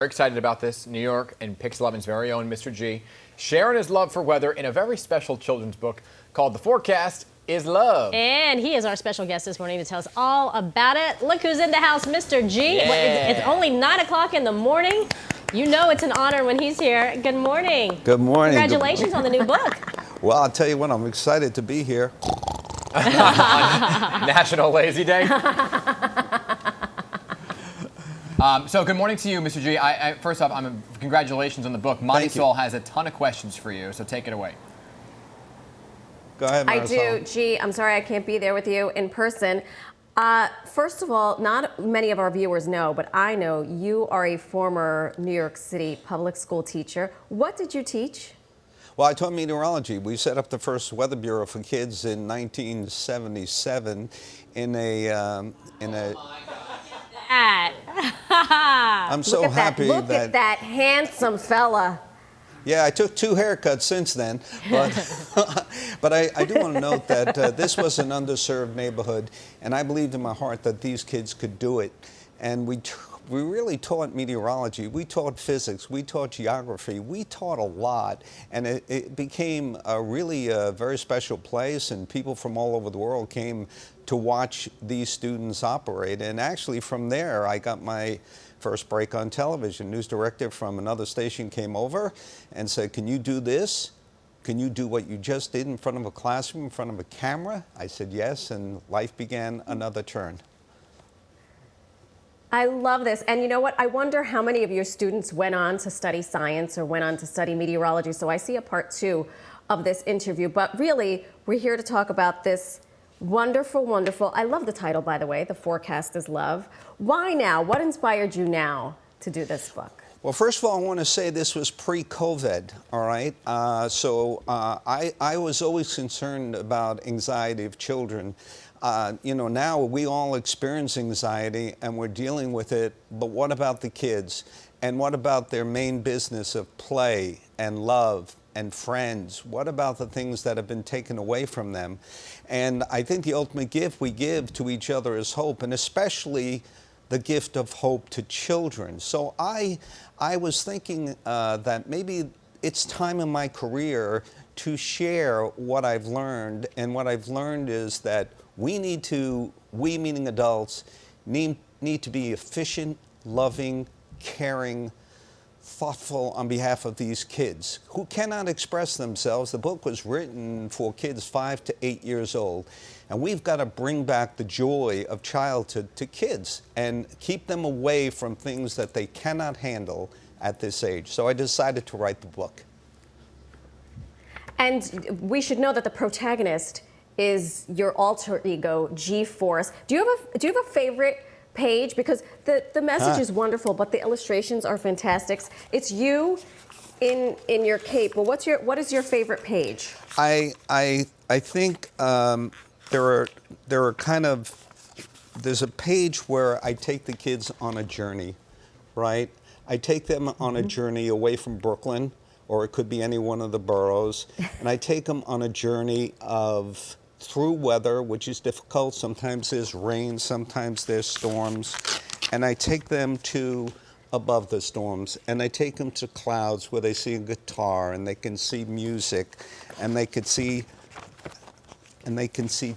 Very excited about this. New York and Pix 11's very own Mr. G sharing his love for weather in a very special children's book called The Forecast is Love. And he is our special guest this morning to tell us all about it. Look who's in the house, Mr. G. Yeah. It's only 9 o'clock in the morning. You know it's an honor when he's here. Good morning. Good morning. Congratulations on the new book. Well, I'll tell you what, I'm excited to be here. National Lazy Day. So good morning to you, Mr. G. First off, congratulations on the book. Marisol has a ton of questions for you, so take it away. Go ahead, Marisol. I do. G, I'm sorry I can't be there with you in person. First of all, not many of our viewers know, but I know you are a former New York City public school teacher. What did you teach? Well, I taught meteorology. We set up the first weather bureau for kids in 1977 in a I'm so happy that. Look at that handsome fella. Yeah, I took 2 haircuts since then, but I do want to note that this was an underserved neighborhood, and I believed in my heart that these kids could do it. And we really taught meteorology, we taught physics, we taught geography, we taught a lot, and it became a really very special place, and people from all over the world came to watch these students operate. And actually from there, I got my first break on television. News director from another station came over and said, "Can you do this? Can you do what you just did in front of a classroom, in front of a camera?" I said yes, and life began another turn. I love this. And you know what? I wonder how many of your students went on to study science or went on to study meteorology. So I see a part 2 of this interview. But really, we're here to talk about this wonderful, wonderful, I love the title, by the way, The Forecast is Love. Why now? What inspired you now to do this book? Well, first of all, I want to say this was pre-COVID, all right? I was always concerned about anxiety of children. You know, now we all experience anxiety and we're dealing with it, but what about the kids? And what about their main business of play and love and friends? What about the things that have been taken away from them? And I think the ultimate gift we give to each other is hope, and especially the gift of hope to children. So I was thinking that maybe it's time in my career to share what I've learned, and what I've learned is that we meaning adults, need to be efficient, loving, caring, thoughtful on behalf of these kids who cannot express themselves. The book was written for kids 5 to 8 years old, and we've got to bring back the joy of childhood to kids and keep them away from things that they cannot handle at this age. So I decided to write the book. And we should know that the protagonist is your alter ego, GForce. Do you have a favorite page? Because the message is wonderful, but the illustrations are fantastic. It's you in your cape. Well, what is your favorite page? I think there's a page where I take the kids on a journey, right? I take them on a journey away from Brooklyn, or it could be any one of the boroughs, and I take them on a journey through weather, which is difficult. Sometimes there's rain, sometimes there's storms, and I take them to above the storms, and I take them to clouds where they see a guitar and they can see music, and they can see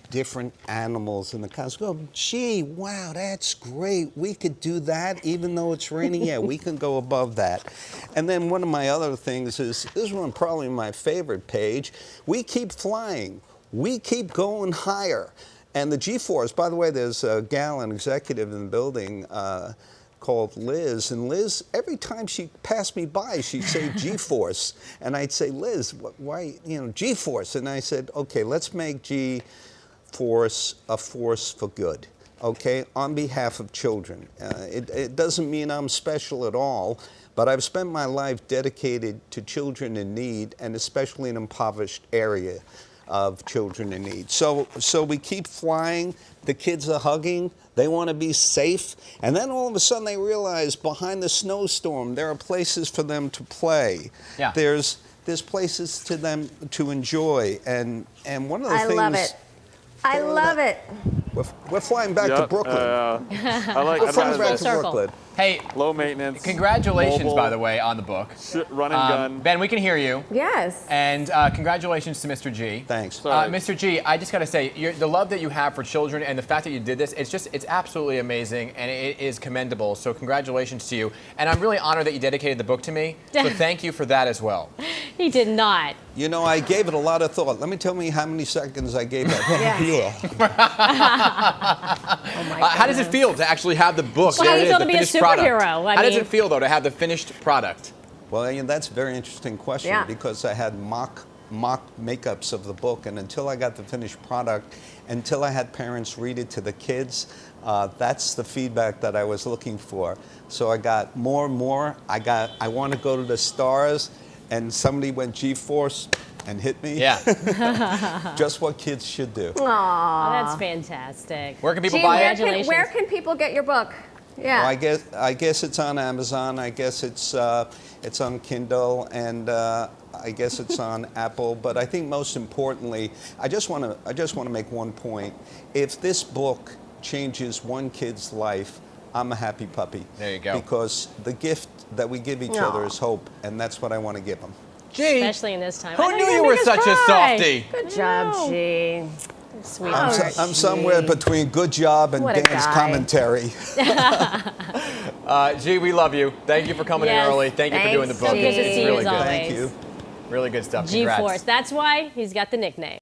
different animals in the clouds. Go, gee, wow, that's great. We could do that even though it's raining. Yeah, we can go above that. And then one of my other things is, this one probably my favorite page, we keep flying. We keep going higher. And the GForce, by the way, there's a gal, an executive in the building called Liz. And Liz, every time she passed me by, she'd say GForce. And I'd say, Liz, why, GForce? And I said, okay, let's make GForce a force for good, okay, on behalf of children. It doesn't mean I'm special at all, but I've spent my life dedicated to children in need, and especially an impoverished area of children in need. So we keep flying, the kids are hugging, they want to be safe, and then all of a sudden they realize behind the snowstorm there are places for them to play. Yeah. There's places to them to enjoy, and one of the things... I love it. I love it. We're flying back to Brooklyn. I like We're flying back to Brooklyn. Hey, low maintenance. congratulations, mobile, by the way, on the book. Run and gun. Ben, we can hear you. Yes. And congratulations to Mr. G. Thanks. Sorry. Mr. G, I just got to say, the love that you have for children and the fact that you did this, it's absolutely amazing and it is commendable. So congratulations to you. And I'm really honored that you dedicated the book to me. So thank you for that as well. He did not. You know, I gave it a lot of thought. Let me tell you how many seconds I gave it. Oh my How does it feel to actually have the book? Well, how There do you it is, feel to the be a finished product. superhero? I How does mean- it feel, though, to have the finished product? Well, that's a very interesting question Yeah. because I had mock makeups of the book, and until I got the finished product, until I had parents read it to the kids, that's the feedback that I was looking for. So I got more and more. I want to go to the stars, and somebody went GForce and hit me. Yeah. Just what kids should do. Oh, that's fantastic. Where can people Gee, buy it? Congratulations. where can people get your book? Yeah. Well, I guess it's on Amazon. I guess it's on Kindle, and I guess it's on Apple. But I think most importantly, I just want to make one point. If this book changes one kid's life, I'm a happy puppy. There you go. Because the gift that we give each other is hope, and that's what I want to give them. Gee, Especially in this time. who I know knew you're you gonna were make us such a cry. softie? Good job, G. Sweet. I'm somewhere between good job and What a Dan's guy. commentary. G, we love you. Thank you for coming in Yes. early. Thank you for doing the Thanks, book. So good to It's see you really as good. always. Thank you. Really good stuff. Congrats. GForce. That's why he's got the nickname.